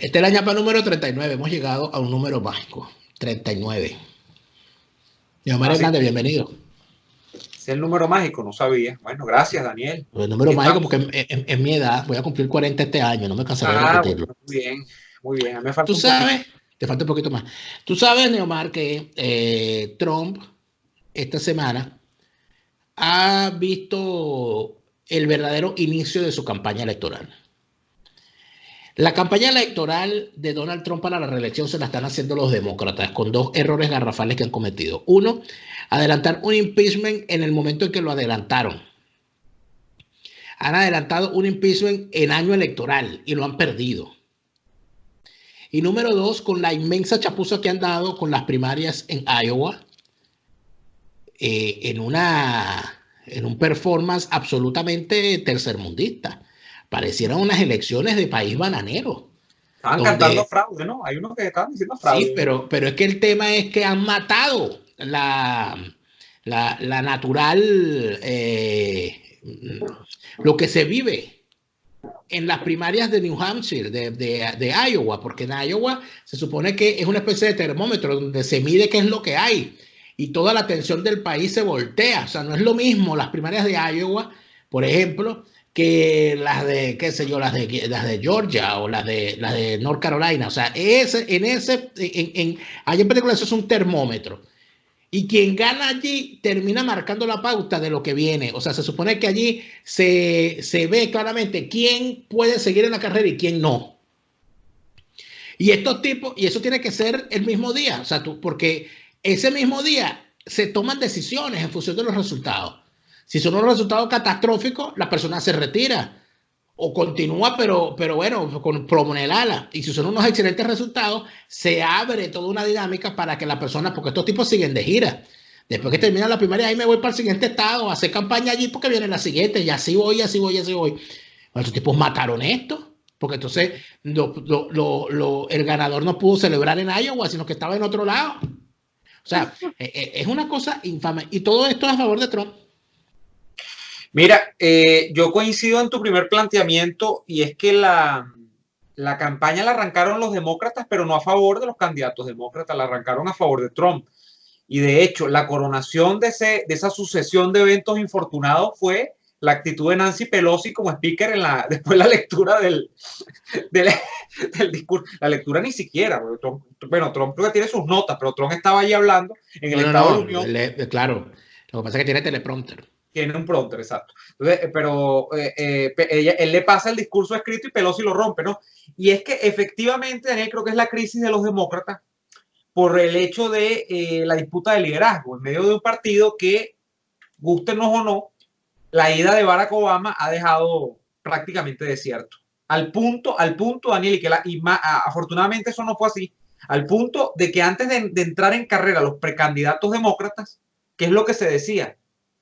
Este es la ñapa número 39. Hemos llegado a un número mágico. 39. Omar Así Hernández, bienvenido. es el número mágico, no sabía. Bueno, gracias, Daniel. El número Aquí mágico estamos. porque es mi edad. Voy a cumplir 40 este año. No me cansaré de Ah, repetirlo. bueno, muy bien, muy bien. A mí me falta Tú un poquito. sabes, te falta un poquito más. Tú sabes, Neomar, que Trump esta semana ha visto el verdadero inicio de su campaña electoral. La campaña electoral de Donald Trump para la reelección se la están haciendo los demócratas con dos errores garrafales que han cometido. Uno, adelantar un impeachment en el momento en que lo adelantaron. Han adelantado un impeachment en año electoral y lo han perdido. Y número dos, con la inmensa chapuza que han dado con las primarias en Iowa, en un performance absolutamente tercermundista. Parecieron unas elecciones de país bananero. Estaban cantando Donde, fraude, ¿no? Hay unos que estaban diciendo sí, fraude. pero es que el tema es que han matado la natural, lo que se vive en las primarias de New Hampshire, de Iowa, porque en Iowa se supone que es una especie de termómetro donde se mide qué es lo que hay y toda la atención del país se voltea. O sea, no es lo mismo las primarias de Iowa, por ejemplo, que las de, qué sé yo, las de Georgia o las de North Carolina. O sea, allá en particular eso es un termómetro. Y quien gana allí termina marcando la pauta de lo que viene. O sea, se supone que allí se ve claramente quién puede seguir en la carrera y quién no. Y estos tipos, y eso tiene que ser el mismo día, o sea, porque ese mismo día se toman decisiones en función de los resultados. Si son unos resultados catastróficos, la persona se retira o continúa, pero bueno, con plomo en el ala. Y si son unos excelentes resultados, se abre toda una dinámica para que la persona, porque estos tipos siguen de gira. Después que termina la primaria, ahí me voy para el siguiente estado, a hacer campaña allí porque viene la siguiente, y así voy, así voy, así voy. Bueno, estos tipos mataron esto, porque entonces el ganador no pudo celebrar en Iowa, sino que estaba en otro lado. O sea, es una cosa infame. Y todo esto es a favor de Trump. Mira, yo coincido en tu primer planteamiento y es que la campaña la arrancaron los demócratas, pero no a favor de los candidatos demócratas, la arrancaron a favor de Trump. Y de hecho, la coronación de esa sucesión de eventos infortunados fue la actitud de Nancy Pelosi como speaker después de la lectura del, del discurso. La lectura ni siquiera, Trump, bueno, Trump creo que tiene sus notas, pero Trump estaba allí hablando en el Estado de la Unión. Claro, lo que pasa es que tiene teleprompter. Tiene un prompter, exacto. Entonces, pero él le pasa el discurso escrito y Pelosi lo rompe, ¿no? Y es que efectivamente, Daniel, creo que es la crisis de los demócratas por el hecho de la disputa de liderazgo en medio de un partido que, gústenos o no, la ida de Barack Obama ha dejado prácticamente desierto. Al punto, Daniel, afortunadamente eso no fue así, al punto de que antes de entrar en carrera los precandidatos demócratas, ¿qué es lo que se decía?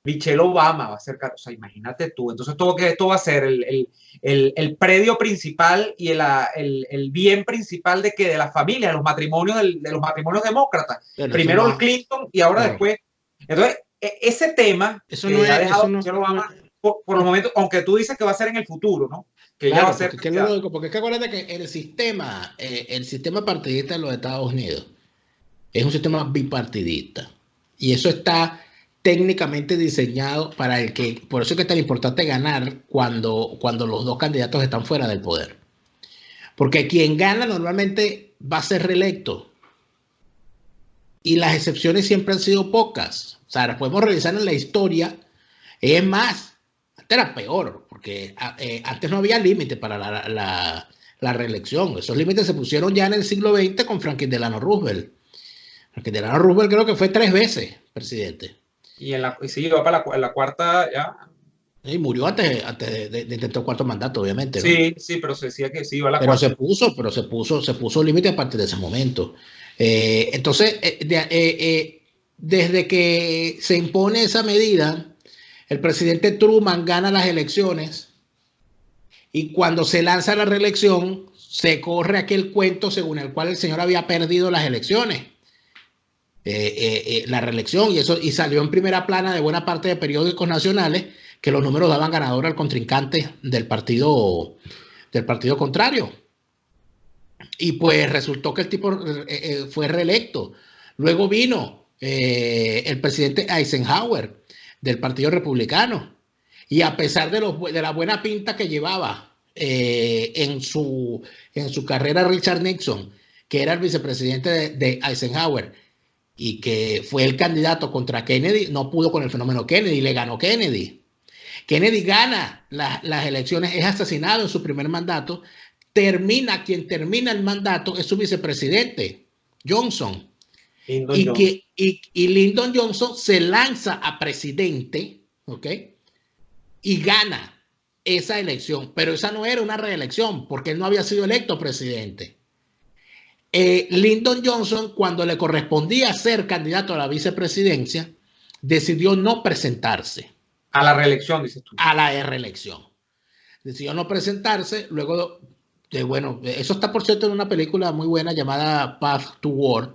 Michelle Obama va a ser, o sea, imagínate tú. Entonces, esto va a ser el predio principal y el bien principal de la familia, de los matrimonios, de los matrimonios demócratas. Bueno, primero el Clinton y ahora después. Entonces, ese tema eso no ha dejado no, Michelle Obama por los momentos, aunque tú dices que va a ser en el futuro, ¿no? Que claro, ella va a ser. porque es que acuérdate que el sistema partidista de los Estados Unidos es un sistema bipartidista. Y eso está técnicamente diseñado para el que, por eso es que es tan importante ganar cuando los dos candidatos están fuera del poder. Porque quien gana normalmente va a ser reelecto. Y las excepciones siempre han sido pocas. O sea, las podemos revisar en la historia. Es más, antes era peor, porque antes no había límite para la reelección. Esos límites se pusieron ya en el siglo XX con Franklin Delano Roosevelt. Franklin Delano Roosevelt creo que fue 3 veces presidente. Y sí, va para la cuarta ya. Y murió antes de intentar el cuarto mandato, obviamente, ¿no? Sí, sí, pero se decía que sí iba a la pero cuarta. se puso límite a partir de ese momento. Entonces, desde que se impone esa medida, el presidente Truman gana las elecciones y cuando se lanza la reelección, se corre aquel cuento según el cual el señor había perdido las elecciones. La reelección y salió en primera plana de buena parte de periódicos nacionales que los números daban ganador al contrincante del partido contrario. Y pues resultó que el tipo fue reelecto. Luego vino el presidente Eisenhower del Partido Republicano. Y a pesar de la buena pinta que llevaba en su carrera Richard Nixon, que era el vicepresidente de Eisenhower y que fue el candidato contra Kennedy, no pudo con el fenómeno Kennedy y le ganó Kennedy. Kennedy gana las elecciones, es asesinado en su primer mandato. Quien termina el mandato es su vicepresidente, Johnson. Y Lyndon Johnson se lanza a presidente, ¿ok? Y gana esa elección, pero esa no era una reelección porque él no había sido electo presidente. Lyndon Johnson, cuando le correspondía ser candidato a la vicepresidencia, decidió no presentarse. A la reelección, dices tú. A la reelección. Decidió no presentarse, luego bueno, eso está por cierto en una película muy buena llamada Path to War.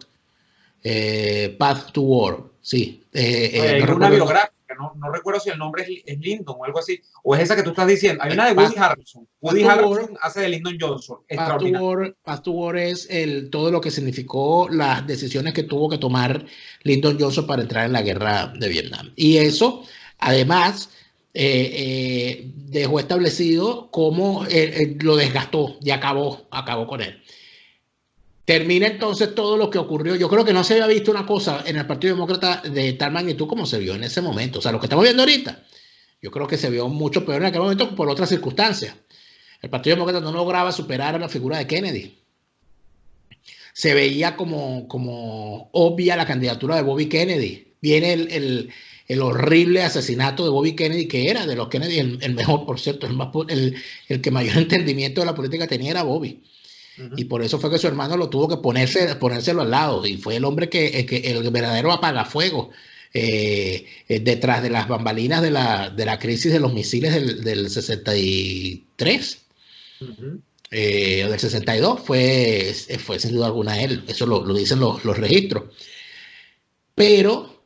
Path to War, sí. Hay una biográfica, no recuerdo si el nombre es Lyndon o algo así, o es esa que tú estás diciendo. Hay una de Woody Harrelson. Woody Harrelson hace de Lyndon Johnson. Path to War es todo lo que significó las decisiones que tuvo que tomar Lyndon Johnson para entrar en la guerra de Vietnam. Y eso, además, dejó establecido cómo lo desgastó y acabó con él. Termina entonces todo lo que ocurrió. Yo creo que no se había visto una cosa en el Partido Demócrata de tal magnitud como se vio en ese momento. O sea, lo que estamos viendo ahorita, yo creo que se vio mucho peor en aquel momento por otras circunstancias. El Partido Demócrata no lograba superar a la figura de Kennedy. Se veía como obvia la candidatura de Bobby Kennedy. Viene el horrible asesinato de Bobby Kennedy, que era de los Kennedy el mejor, por cierto, el que mayor entendimiento de la política tenía era Bobby. Y por eso fue que su hermano lo tuvo que ponérselo al lado. Y fue el hombre el verdadero apagafuego detrás de las bambalinas de la crisis de los misiles del 63 o del 62. Fue sin duda alguna él. Eso lo dicen los registros. Pero,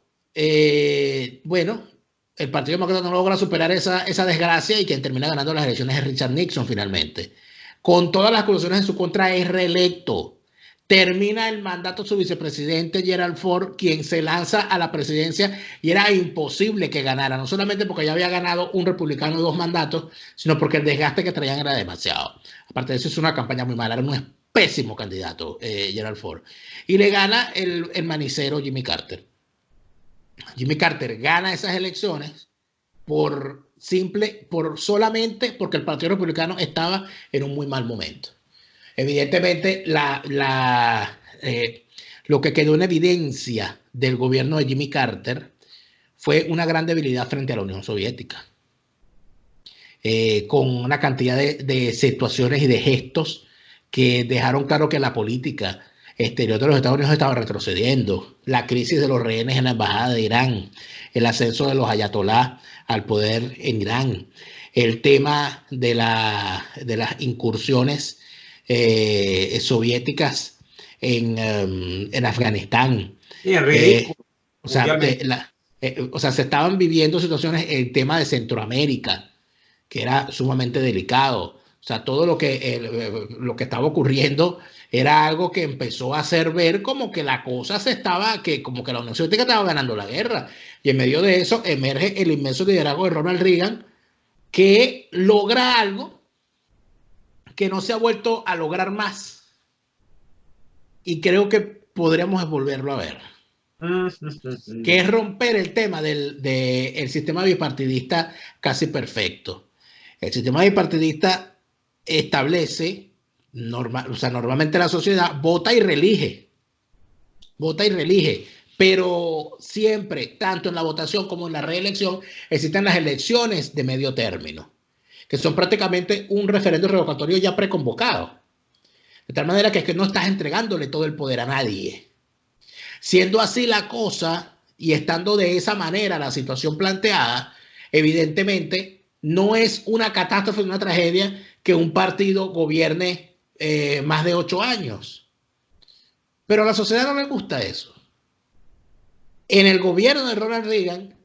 bueno, el Partido Demócrata no logra superar esa desgracia y quien termina ganando las elecciones es Richard Nixon finalmente. Con todas las acusaciones en su contra, es reelecto. Termina el mandato su vicepresidente Gerald Ford, quien se lanza a la presidencia y era imposible que ganara, no solamente porque ya había ganado un republicano 2 mandatos, sino porque el desgaste que traían era demasiado. Aparte de eso, es una campaña muy mala, era un pésimo candidato Gerald Ford. Y le gana el manicero Jimmy Carter. Jimmy Carter gana esas elecciones solamente porque el Partido Republicano estaba en un muy mal momento. Evidentemente, lo que quedó en evidencia del gobierno de Jimmy Carter fue una gran debilidad frente a la Unión Soviética, con una cantidad de situaciones y de gestos que dejaron claro que la política exterior de los Estados Unidos estaba retrocediendo. La crisis de los rehenes en la embajada de Irán, el ascenso de los ayatolás al poder en Irán, el tema de las incursiones soviéticas en Afganistán. O sea, se estaban viviendo situaciones, el tema de Centroamérica, que era sumamente delicado. O sea, todo lo que estaba ocurriendo era algo que empezó a hacer ver como que la cosa como que la Unión Soviética estaba ganando la guerra. Y en medio de eso emerge el inmenso liderazgo de Ronald Reagan, que logra algo que no se ha vuelto a lograr más. Y creo que podremos volverlo a ver. Que es romper el tema del sistema bipartidista casi perfecto. El sistema bipartidista establece, normalmente la sociedad vota y reelige, pero siempre, tanto en la votación como en la reelección, existen las elecciones de medio término, que son prácticamente un referéndum revocatorio ya preconvocado. De tal manera que es que no estás entregándole todo el poder a nadie. Siendo así la cosa y estando de esa manera la situación planteada, evidentemente no es una catástrofe, una tragedia que un partido gobierne más de 8 años. Pero a la sociedad no le gusta eso. En el gobierno de Ronald Reagan,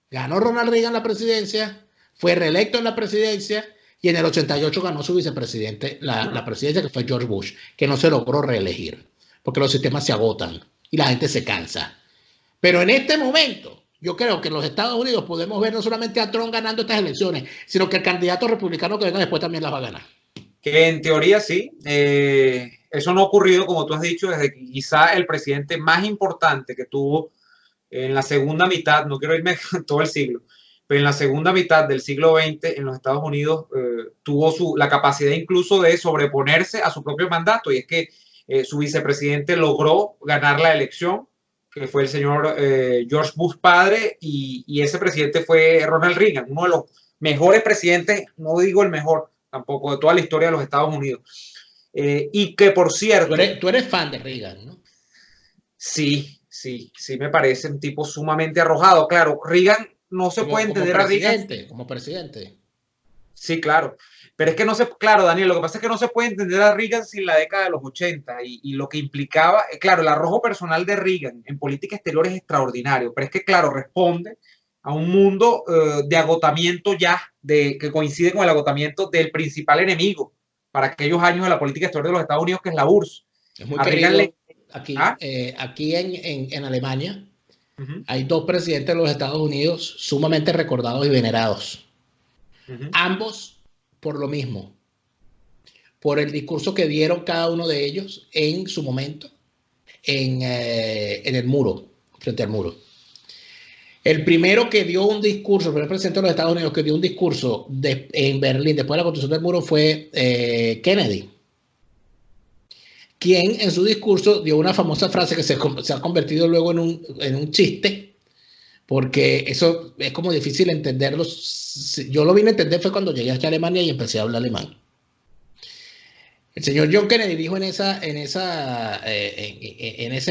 ganó Ronald Reagan la presidencia, fue reelecto en la presidencia y en el 88 ganó su vicepresidente, la presidencia, que fue George Bush, que no se logró reelegir, porque los sistemas se agotan y la gente se cansa. Pero en este momento, yo creo que en los Estados Unidos podemos ver no solamente a Trump ganando estas elecciones, sino que el candidato republicano que venga después también las va a ganar. Que en teoría sí. Eso no ha ocurrido, como tú has dicho, desde que quizá el presidente más importante que tuvo en la segunda mitad, no quiero irme todo el siglo, pero en la segunda mitad del siglo XX en los Estados Unidos tuvo la capacidad incluso de sobreponerse a su propio mandato, y es que su vicepresidente logró ganar la elección, que fue el señor George Bush padre, y ese presidente fue Ronald Reagan, uno de los mejores presidentes, no digo el mejor tampoco, de toda la historia de los Estados Unidos. Y que, por cierto... Tú eres fan de Reagan, ¿no? Sí, me parece un tipo sumamente arrojado. Claro, Reagan no se puede entender a Reagan como presidente. Sí, claro. Pero es que no se... Claro, Daniel, lo que pasa es que no se puede entender a Reagan sin la década de los 80 y lo que implicaba... Claro, el arrojo personal de Reagan en política exterior es extraordinario, pero es que, claro, responde a un mundo de agotamiento ya, que coincide con el agotamiento del principal enemigo para aquellos años de la política exterior de los Estados Unidos, que es la URSS. Es muy querido aquí en Alemania. Hay dos presidentes de los Estados Unidos sumamente recordados y venerados. Ambos por lo mismo, por el discurso que dieron cada uno de ellos en su momento en el muro, frente al muro. El primero que dio un discurso, el primer presidente de los Estados Unidos que dio un discurso en Berlín después de la construcción del muro fue Kennedy, quien en su discurso dio una famosa frase que se ha convertido luego en un chiste, porque eso es como difícil entenderlo. Yo lo vine a entender fue cuando llegué aquí a Alemania y empecé a hablar alemán. El señor John Kennedy dijo en ese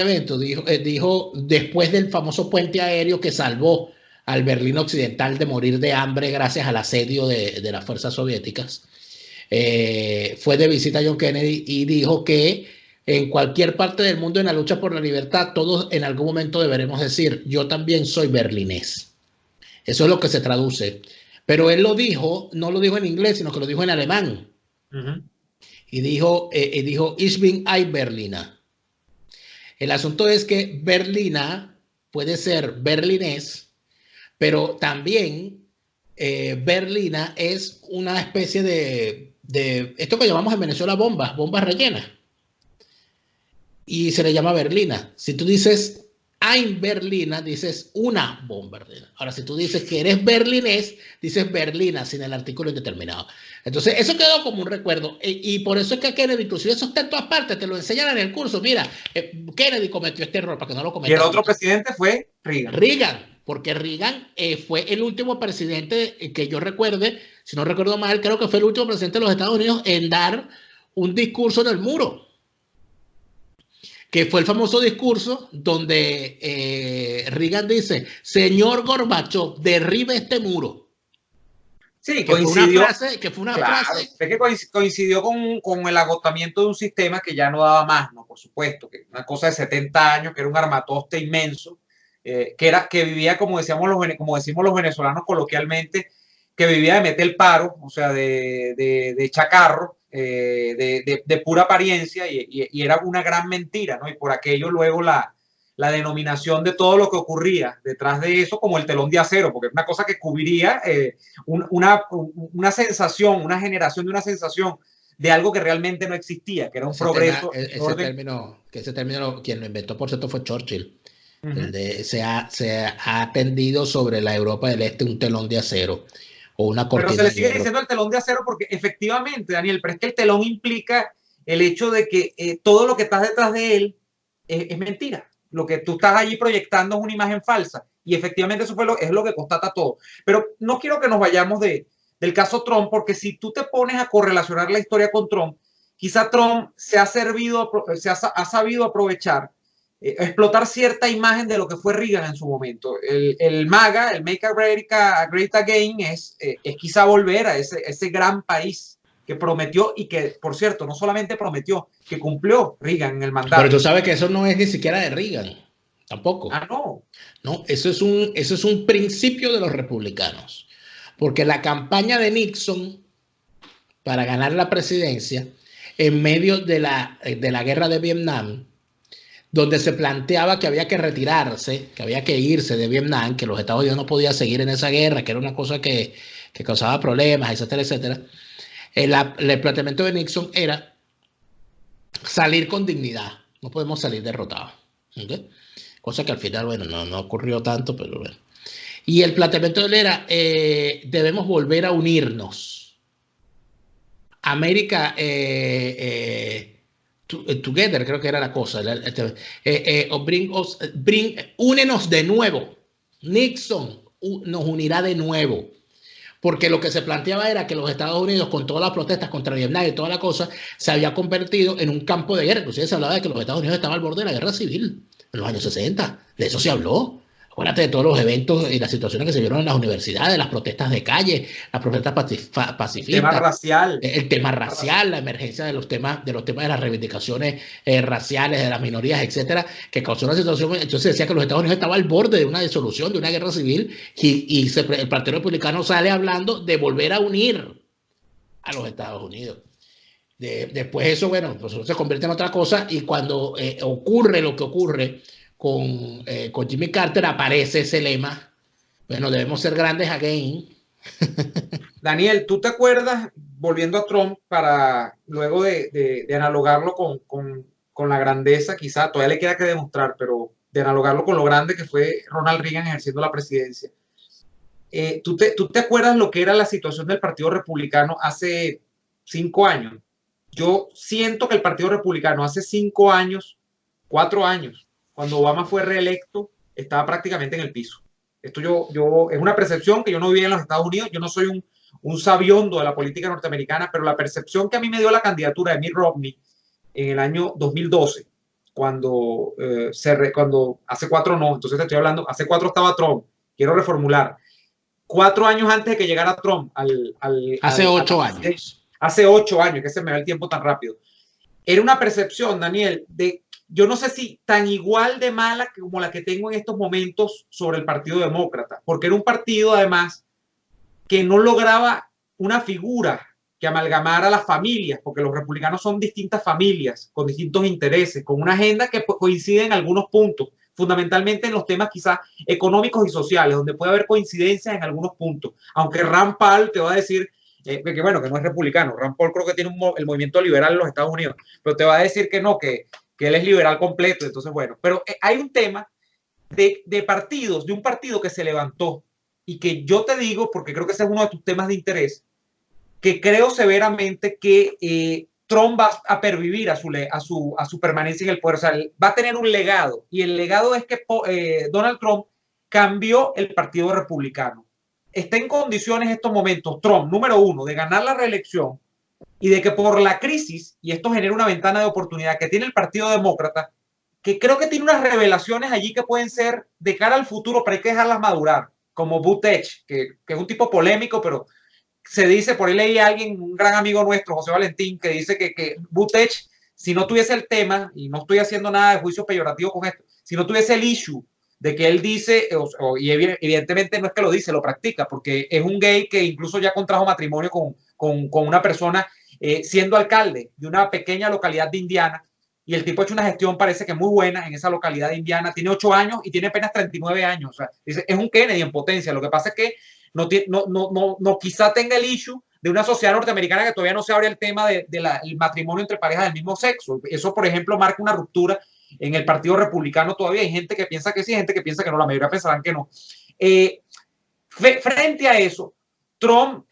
evento, dijo después del famoso puente aéreo que salvó al Berlín Occidental de morir de hambre gracias al asedio de las fuerzas soviéticas, fue de visita a John Kennedy y dijo que en cualquier parte del mundo en la lucha por la libertad, todos en algún momento deberemos decir, yo también soy berlinés. Eso es lo que se traduce. Pero él lo dijo, no lo dijo en inglés, sino que lo dijo en alemán. Y dijo, ich bin ein Berliner. El asunto es que Berlina puede ser berlinés, pero también Berlina es una especie de esto que llamamos en Venezuela bombas rellenas. Y se le llama Berlina. Si tú dices ein Berliner, dices una bomba berlina. Ahora, si tú dices que eres berlinés, dices Berlina sin el artículo indeterminado. Entonces, eso quedó como un recuerdo. Y por eso es que Kennedy, inclusive eso está en todas partes, te lo enseñan en el curso. Mira, Kennedy cometió este error para que no lo cometa. Y el otro presidente fue Reagan. Reagan, porque Reagan fue el último presidente que yo recuerde, si no recuerdo mal, creo que fue el último presidente de los Estados Unidos en dar un discurso en el muro, que fue el famoso discurso donde Reagan dice, señor Gorbachev, derribe este muro. Sí, coincidió. Que fue una frase. Es que coincidió con el agotamiento de un sistema que ya no daba más, ¿no? Por supuesto, que una cosa de 70 años, que era un armatoste inmenso, que vivía, como decimos los venezolanos coloquialmente, que vivía de meter el paro, o sea, de chacarro, de pura apariencia, y era una gran mentira, ¿no? Y por aquello luego la denominación de todo lo que ocurría detrás de eso como el telón de acero, porque es una cosa que cubriría una sensación, una generación de una sensación de algo que realmente no existía, que era un progreso. Ese término, quien lo inventó, por cierto, fue Churchill. Se ha tendido sobre la Europa del Este un telón de acero o una cortina. Pero se le sigue diciendo el telón de acero porque efectivamente, Daniel, pero es que el telón implica el hecho de que todo lo que está detrás de él es mentira. Lo que tú estás allí proyectando es una imagen falsa. Y efectivamente eso es lo que constata todo. Pero no quiero que nos vayamos del caso Trump, porque si tú te pones a correlacionar la historia con Trump, quizá Trump ha sabido aprovechar, explotar cierta imagen de lo que fue Reagan en su momento. El MAGA, el Make America Great Again, es quizá volver a ese gran país que prometió y que, por cierto, no solamente prometió, que cumplió Reagan en el mandato. Pero tú sabes que eso no es ni siquiera de Reagan, tampoco. Ah, no. No, eso es un principio de los republicanos. Porque la campaña de Nixon para ganar la presidencia en medio de la guerra de Vietnam, donde se planteaba que había que retirarse, que había que irse de Vietnam, que los Estados Unidos no podían seguir en esa guerra, que era una cosa que causaba problemas, etcétera, etcétera. El planteamiento de Nixon era salir con dignidad. No podemos salir derrotados. ¿Okay? Cosa que al final, bueno, no ocurrió tanto, pero bueno. Y el planteamiento de él era, debemos volver a unirnos. América together, creo que era la cosa. Únenos de nuevo. Nixon nos unirá de nuevo. Porque lo que se planteaba era que los Estados Unidos, con todas las protestas contra Vietnam y toda la cosa, se había convertido en un campo de guerra. Inclusive se hablaba de que los Estados Unidos estaban al borde de la guerra civil en los años 60. De eso se habló. Acuérdate de todos los eventos y las situaciones que se vieron en las universidades, las protestas de calle, las protestas pacifistas. El tema racial. El tema racial, la emergencia de los temas de las reivindicaciones raciales de las minorías, etcétera, que causó una situación. Entonces decía que los Estados Unidos estaban al borde de una disolución, de una guerra civil, y el Partido Republicano sale hablando de volver a unir a los Estados Unidos. Después eso, bueno, pues se convierte en otra cosa, y cuando ocurre lo que ocurre con Jimmy Carter, aparece ese lema, bueno, debemos ser grandes again. Daniel, ¿tú te acuerdas, volviendo a Trump, para luego de analogarlo con la grandeza, quizá todavía le queda que demostrar, pero de analogarlo con lo grande que fue Ronald Reagan ejerciendo la presidencia? ¿Tú te acuerdas lo que era la situación del Partido Republicano hace 5 años? Yo siento que el Partido Republicano hace 5 años, 4 años, cuando Obama fue reelecto, estaba prácticamente en el piso. Esto es una percepción que yo no vivía en los Estados Unidos. Yo no soy un sabiondo de la política norteamericana, pero la percepción que a mí me dio la candidatura de Mitt Romney en el año 2012, cuando hace 4 no, entonces te estoy hablando, hace 4 estaba Trump, quiero reformular, 4 años antes de que llegara Trump hace 8 años. Hace 8 años, que se me va el tiempo tan rápido. Era una percepción, Daniel, yo no sé si tan igual de mala como la que tengo en estos momentos sobre el Partido Demócrata, porque era un partido, además, que no lograba una figura que amalgamara a las familias, porque los republicanos son distintas familias, con distintos intereses, con una agenda que coincide en algunos puntos, fundamentalmente en los temas quizás económicos y sociales, donde puede haber coincidencias en algunos puntos, aunque Rand Paul te va a decir que bueno, que no es republicano. Rand Paul creo que tiene el movimiento liberal en los Estados Unidos, pero te va a decir que no, que él es liberal completo. Entonces, bueno, pero hay un tema de partidos, de un partido que se levantó, y que yo te digo, porque creo que ese es uno de tus temas de interés, que creo severamente que Trump va a pervivir a su permanencia en el poder. O sea, va a tener un legado, y el legado es que Donald Trump cambió el Partido Republicano. Está en condiciones en estos momentos, Trump, número 1, de ganar la reelección, y de que por la crisis, y esto genera una ventana de oportunidad que tiene el Partido Demócrata, que creo que tiene unas revelaciones allí que pueden ser de cara al futuro, pero hay que dejarlas madurar, como Buttigieg, que es un tipo polémico, pero se dice, por ahí leí a alguien, un gran amigo nuestro, José Valentín, que dice que Buttigieg, si no tuviese el tema, y no estoy haciendo nada de juicio peyorativo con esto, si no tuviese el issue de que él dice, y evidentemente no es que lo dice, lo practica, porque es un gay que incluso ya contrajo matrimonio con una persona siendo alcalde de una pequeña localidad de Indiana, y el tipo ha hecho una gestión, parece que muy buena en esa localidad de Indiana. Tiene 8 años y tiene apenas 39 años. O sea, dice, es un Kennedy en potencia. Lo que pasa es que no quizá tenga el issue de una sociedad norteamericana que todavía no se abre el tema del matrimonio entre parejas del mismo sexo. Eso, por ejemplo, marca una ruptura en el Partido Republicano todavía. Hay gente que piensa que sí, gente que piensa que no. La mayoría pensarán que no. Frente a eso, Trump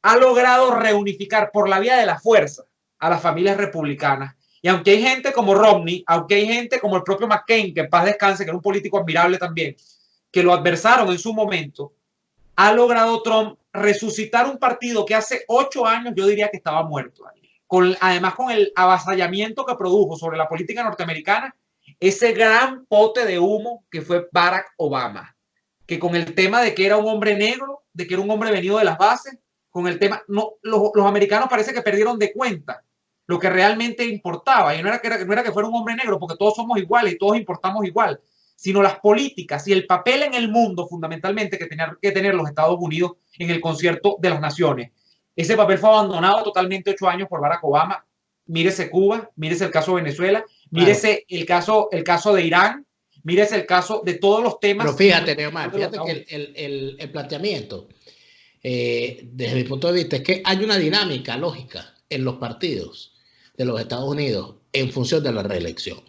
ha logrado reunificar por la vía de la fuerza a las familias republicanas. Y aunque hay gente como Romney, aunque hay gente como el propio McCain, que en paz descanse, que era un político admirable también, que lo adversaron en su momento, ha logrado Trump resucitar un partido que hace 8 años yo diría que estaba muerto. Además, con el avasallamiento que produjo sobre la política norteamericana, ese gran pote de humo que fue Barack Obama, que con el tema de que era un hombre negro, de que era un hombre venido de las bases, con el tema, no, los americanos parece que perdieron de cuenta lo que realmente importaba, y no era que fuera un hombre negro, porque todos somos iguales y todos importamos igual, sino las políticas y el papel en el mundo fundamentalmente que tener los Estados Unidos en el concierto de las naciones. Ese papel fue abandonado totalmente 8 años por Barack Obama. Mírese Cuba, mírese el caso de Venezuela, mírese el caso de Irán, mírese el caso de todos los temas. Pero fíjate, Neomar, fíjate que el planteamiento, desde mi punto de vista, es que hay una dinámica lógica en los partidos de los Estados Unidos en función de la reelección.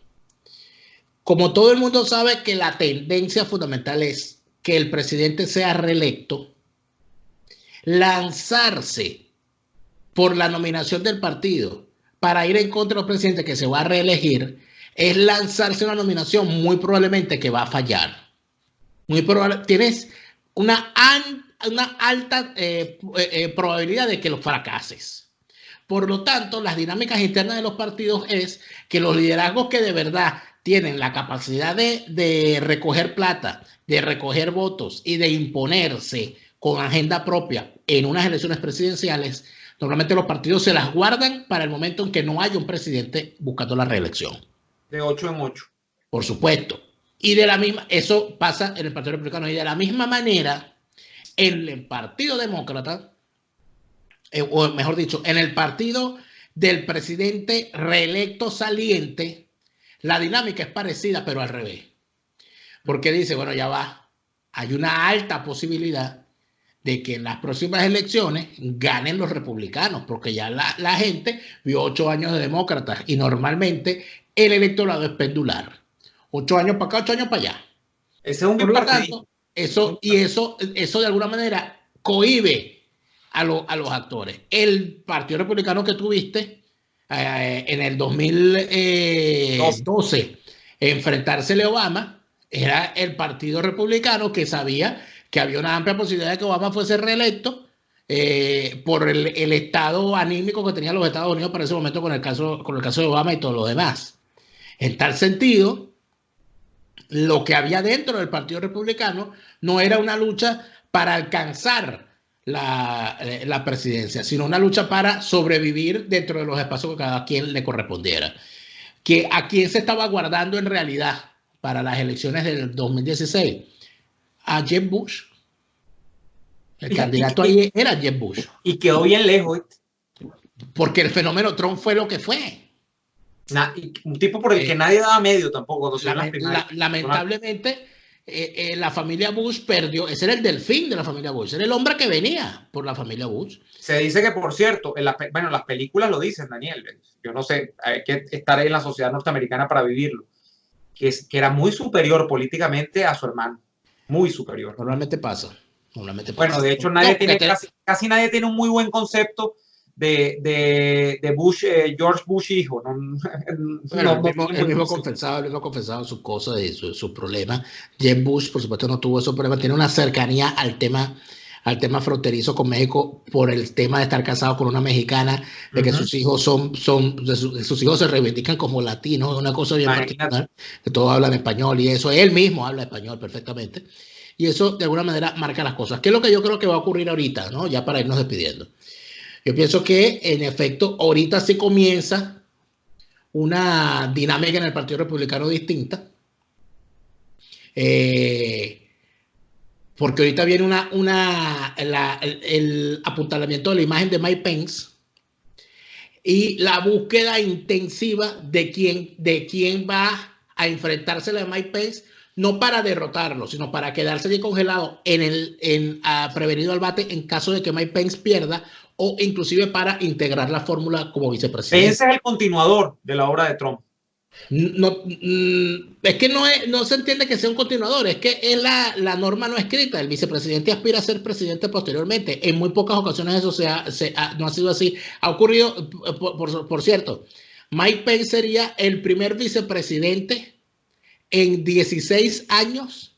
Como todo el mundo sabe que la tendencia fundamental es que el presidente sea reelecto, lanzarse por la nominación del partido para ir en contra del presidente que se va a reelegir es lanzarse una nominación muy probablemente que va a fallar. Muy probable, tienes una alta probabilidad de que lo fracases. Por lo tanto, las dinámicas internas de los partidos es que los liderazgos que de verdad tienen la capacidad de recoger plata, de recoger votos y de imponerse con agenda propia en unas elecciones presidenciales, normalmente los partidos se las guardan para el momento en que no haya un presidente buscando la reelección. De 8 en 8. Por supuesto. Y de la misma, eso pasa en el Partido Republicano. Y de la misma manera, en el Partido Demócrata, o mejor dicho, en el partido del presidente reelecto saliente, la dinámica es parecida, pero al revés. Porque dice, bueno, ya va, hay una alta posibilidad de que en las próximas elecciones ganen los republicanos, porque ya la gente vio 8 años de demócratas y normalmente el electorado es pendular. 8 años para acá, 8 años para allá. Ese es un bipartidismo. Eso de alguna manera cohíbe a los actores. El Partido Republicano que tuviste en el 2012, enfrentársele a Obama, era el Partido Republicano que sabía que había una amplia posibilidad de que Obama fuese reelecto por el estado anímico que tenían los Estados Unidos para ese momento con el caso de Obama y todo lo demás. En tal sentido, lo que había dentro del Partido Republicano no era una lucha para alcanzar la presidencia, sino una lucha para sobrevivir dentro de los espacios que cada quien le correspondiera. Que ¿a quién se estaba guardando en realidad para las elecciones del 2016? A Jeb Bush. El candidato ahí era Jeb Bush. Y quedó bien lejos. Porque el fenómeno Trump fue lo que fue. Un tipo por el que nadie daba medio tampoco. Lamentablemente, la familia Bush perdió. Ese era el delfín de la familia Bush. Era el hombre que venía por la familia Bush. Se dice que, por cierto, bueno, las películas lo dicen, Daniel. Yo no sé, hay que estar ahí en la sociedad norteamericana para vivirlo. Que era muy superior políticamente a su hermano. Muy superior. Normalmente pasa. Bueno, de hecho, casi nadie tiene un muy buen concepto de Bush, George Bush hijo. Él mismo confesaba sus cosas y sus problemas. Jeb Bush, por supuesto, no tuvo esos problemas. Tiene una cercanía al tema fronterizo con México por el tema de estar casado con una mexicana, de que sus hijos sus hijos se reivindican como latinos, es una cosa bien particular, que todos hablan español y eso, él mismo habla español perfectamente, y eso de alguna manera marca las cosas. ¿Qué es lo que yo creo que va a ocurrir ahorita, ¿no? Ya para irnos despidiendo? Yo pienso que, en efecto, ahorita se comienza una dinámica en el Partido Republicano distinta, porque ahorita viene el apuntalamiento de la imagen de Mike Pence y la búsqueda intensiva de quién va a enfrentársela a Mike Pence, no para derrotarlo, sino para quedarse allí congelado prevenido al bate en caso de que Mike Pence pierda, o inclusive para integrar la fórmula como vicepresidente. Ese es el continuador de la obra de Trump. No, es que no se entiende que sea un continuador, es que es la norma no escrita. El vicepresidente aspira a ser presidente posteriormente. En muy pocas ocasiones eso no ha sido así. Ha ocurrido, por cierto, Mike Pence sería el primer vicepresidente en 16 años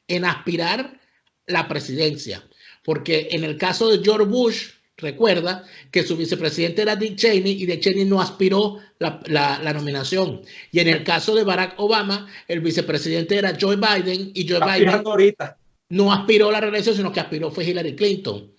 en aspirar la presidencia, porque en el caso de George Bush, recuerda que su vicepresidente era Dick Cheney y Dick Cheney no aspiró la nominación. Y en el caso de Barack Obama, el vicepresidente era Joe Biden y Joe Biden no aspiró la reelección, sino que aspiró fue Hillary Clinton.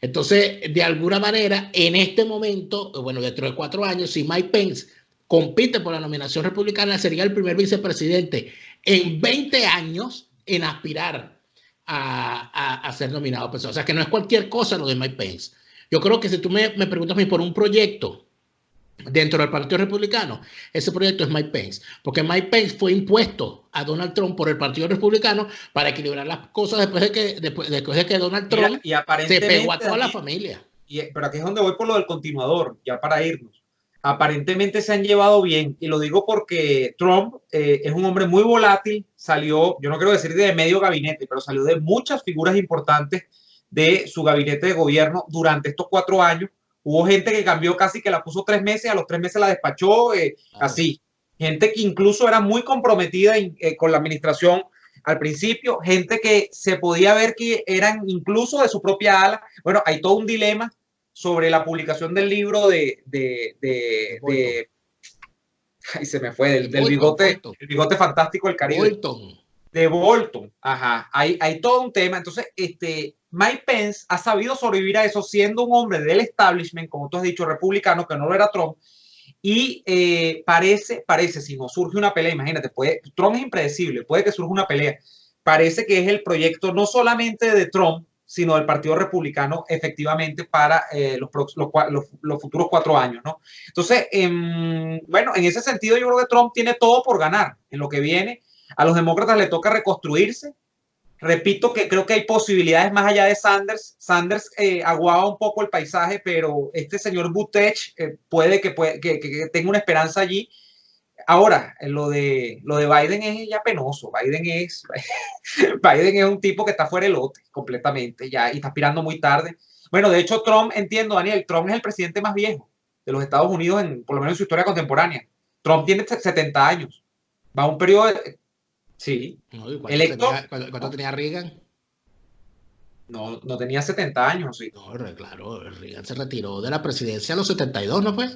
Entonces, de alguna manera, en este momento, bueno, dentro de 4 años, si Mike Pence compite por la nominación republicana, sería el primer vicepresidente en 20 años en aspirar a ser nominado. O sea, que no es cualquier cosa lo de Mike Pence. Yo creo que si tú me preguntas a mí por un proyecto dentro del Partido Republicano, ese proyecto es Mike Pence, porque Mike Pence fue impuesto a Donald Trump por el Partido Republicano para equilibrar las cosas después de que Donald Trump se pegó a toda la familia. Pero aquí es donde voy por lo del continuador, ya para irnos. Aparentemente se han llevado bien, y lo digo porque Trump es un hombre muy volátil, salió, yo no quiero decir de medio gabinete, pero salió de muchas figuras importantes de su gabinete de gobierno durante estos 4 años. Hubo gente que cambió casi, que la puso 3 meses, a los 3 meses la despachó, así. Gente que incluso era muy comprometida con la administración al principio, gente que se podía ver que eran incluso de su propia ala. Bueno, hay todo un dilema sobre la publicación del libro ay, se me fue, del bigote, el bigote fantástico del Caribe. De Bolton, ajá, hay todo un tema. Entonces, Mike Pence ha sabido sobrevivir a eso siendo un hombre del establishment, como tú has dicho, republicano, que no lo era Trump, y parece, si no surge una pelea, imagínate, Trump es impredecible, puede que surja una pelea, parece que es el proyecto no solamente de Trump, sino del Partido Republicano, efectivamente, para los futuros 4 años, ¿no? Entonces, bueno, en ese sentido yo creo que Trump tiene todo por ganar en lo que viene. A los demócratas le toca reconstruirse. Repito que creo que hay posibilidades más allá de Sanders. Sanders aguaba un poco el paisaje, pero este señor Buttigieg puede que tenga una esperanza allí. Ahora, lo de Biden es ya penoso. Biden es un tipo que está fuera del lote completamente ya y está aspirando muy tarde. Bueno, de hecho, Trump, entiendo, Daniel, Trump es el presidente más viejo de los Estados Unidos, por lo menos en su historia contemporánea. Trump tiene 70 años. Va a un periodo de... Sí. No, ¿cuánto tenía Reagan? No tenía 70 años, sí. No, claro, Reagan se retiró de la presidencia a los 72, ¿no fue?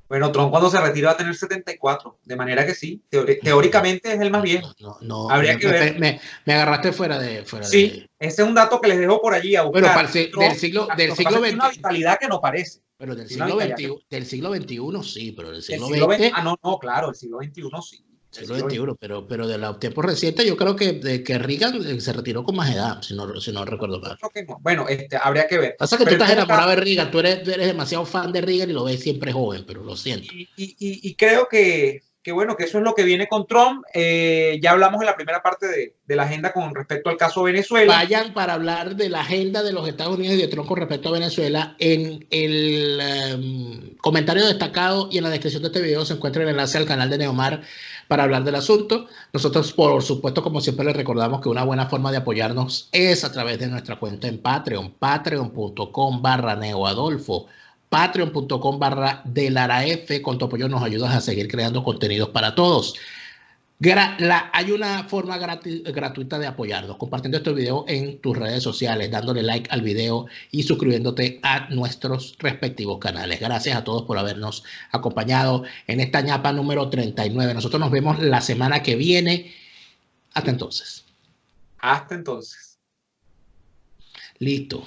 Bueno, Trump cuando se retira va a tener 74, de manera que sí, teóricamente es el más viejo. No, habría que ver. Me agarraste fuera sí, ese es un dato que les dejo por allí a buscar. Bueno, del siglo XX. Una vitalidad que no parece. Pero del siglo XXI sí, pero del siglo XX. No, claro, el siglo XXI sí. Siglo XXI, pero de los tiempos recientes yo creo que Reagan se retiró con más edad, si no recuerdo mal. No. Bueno, habría que ver. Pasa que tú estás enamorado de Reagan, tú eres demasiado fan de Reagan y lo ves siempre joven, pero lo siento. Y creo que bueno, que eso es lo que viene con Trump. Ya hablamos en la primera parte de la agenda con respecto al caso Venezuela. Vayan para hablar de la agenda de los Estados Unidos y de Trump con respecto a Venezuela. En el comentario destacado y en la descripción de este video se encuentra el enlace al canal de Neomar para hablar del asunto. Nosotros, por supuesto, como siempre, les recordamos que una buena forma de apoyarnos es a través de nuestra cuenta en Patreon, patreon.com/neoadolfo, patreon.com/delaraf. Con tu apoyo nos ayudas a seguir creando contenidos para todos. Hay una forma gratuita de apoyarnos, compartiendo este video en tus redes sociales, dándole like al video y suscribiéndote a nuestros respectivos canales. Gracias a todos por habernos acompañado en esta ñapa número 39. Nosotros nos vemos la semana que viene. Hasta entonces. Hasta entonces. Listo.